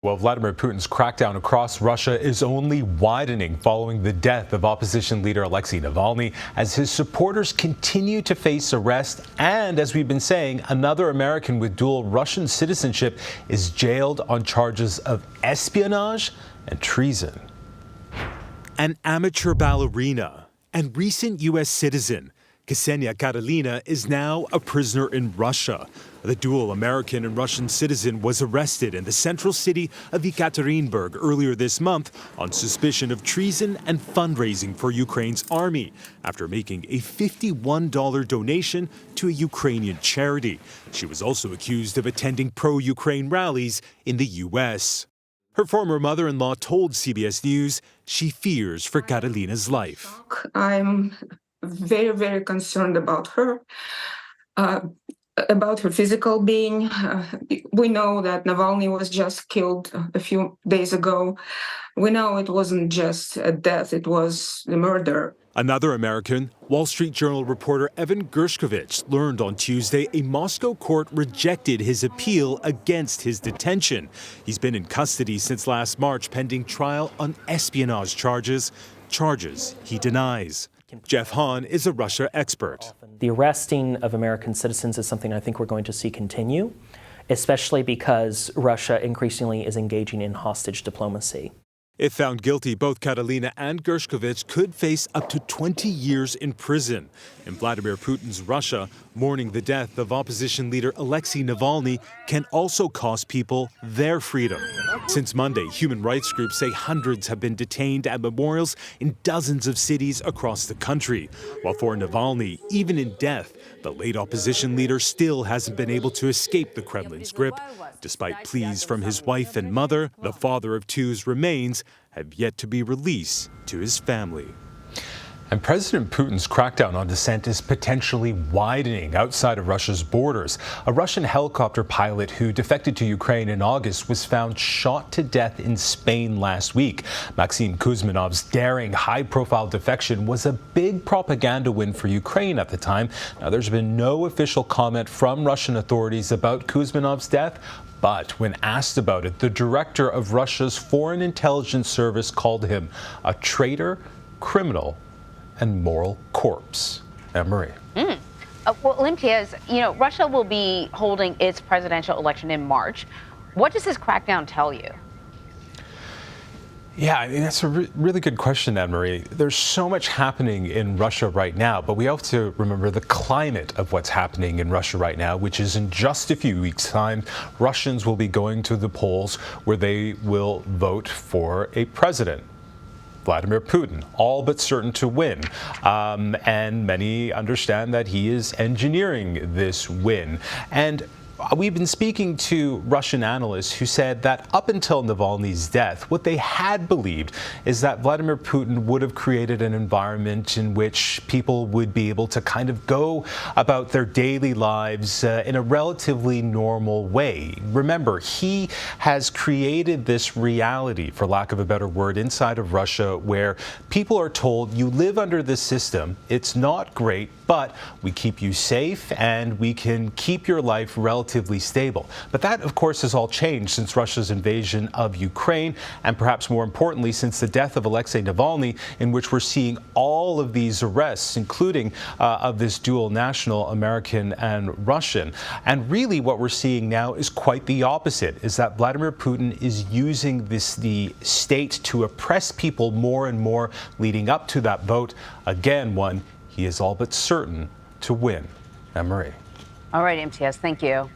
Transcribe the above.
Well, Vladimir Putin's crackdown across Russia is only widening following the death of opposition leader Alexey Navalny as his supporters continue to face arrest. And as we've been saying, another American with dual Russian citizenship is jailed on charges of espionage and treason. An amateur ballerina and recent U.S. citizen, Ksenia Karelina, is now a prisoner in Russia. The dual American and Russian citizen was arrested in the central city of Ekaterinburg earlier this month on suspicion of treason and fundraising for Ukraine's army after making a $51 donation to a Ukrainian charity. She was also accused of attending pro-Ukraine rallies in the U.S. Her former mother-in-law told CBS News she fears for Karelina's life. I'm very, very concerned about her. About her physical being. We know that Navalny was just killed a few days ago. We know it wasn't just a death, it was a murder. Another American, Wall Street Journal reporter Evan Gershkovich, learned on Tuesday a Moscow court rejected his appeal against his detention. He's been in custody since last March pending trial on espionage charges he denies. Jeff Hahn is a Russia expert. The arresting of American citizens is something I think we're going to see continue, especially because Russia increasingly is engaging in hostage diplomacy. If found guilty, both Karelina and Gershkovich could face up to 20 years in prison. In Vladimir Putin's Russia, mourning the death of opposition leader Alexey Navalny can also cost people their freedom. Since Monday, human rights groups say hundreds have been detained at memorials in dozens of cities across the country. While for Navalny, even in death, the late opposition leader still hasn't been able to escape the Kremlin's grip. Despite pleas from his wife and mother, the father of two's remains have yet to be released to his family. And President Putin's crackdown on dissent is potentially widening outside of Russia's borders. A Russian helicopter pilot who defected to Ukraine in August was found shot to death in Spain last week. Maxim Kuzminov's daring, high-profile defection was a big propaganda win for Ukraine at the time. Now, there's been no official comment from Russian authorities about Kuzminov's death, but when asked about it, the director of Russia's Foreign Intelligence Service called him a traitor, criminal, and moral corpse. Anne-Marie. Well, Imtiaz, Russia will be holding its presidential election in March. What does this crackdown tell you? Yeah, I mean, that's a really good question, Anne-Marie. There's so much happening in Russia right now, but we have to remember the climate of what's happening in Russia right now, which is in just a few weeks' time, Russians will be going to the polls where they will vote for a president. Vladimir Putin, all but certain to win. And many understand that he is engineering this win. And we've been speaking to Russian analysts who said that up until Navalny's death, what they had believed is that Vladimir Putin would have created an environment in which people would be able to kind of go about their daily lives in a relatively normal way. Remember, he has created this reality, for lack of a better word, inside of Russia where people are told you live under this system, it's not great, but we keep you safe and we can keep your life relatively stable. But that, of course, has all changed since Russia's invasion of Ukraine, and perhaps more importantly, since the death of Alexey Navalny, in which we're seeing all of these arrests, including of this dual national, American and Russian. And really what we're seeing now is quite the opposite, is that Vladimir Putin is using the state to oppress people more and more leading up to that vote. Again, one he is all but certain to win. Anne-Marie. All right, Imtiaz, thank you.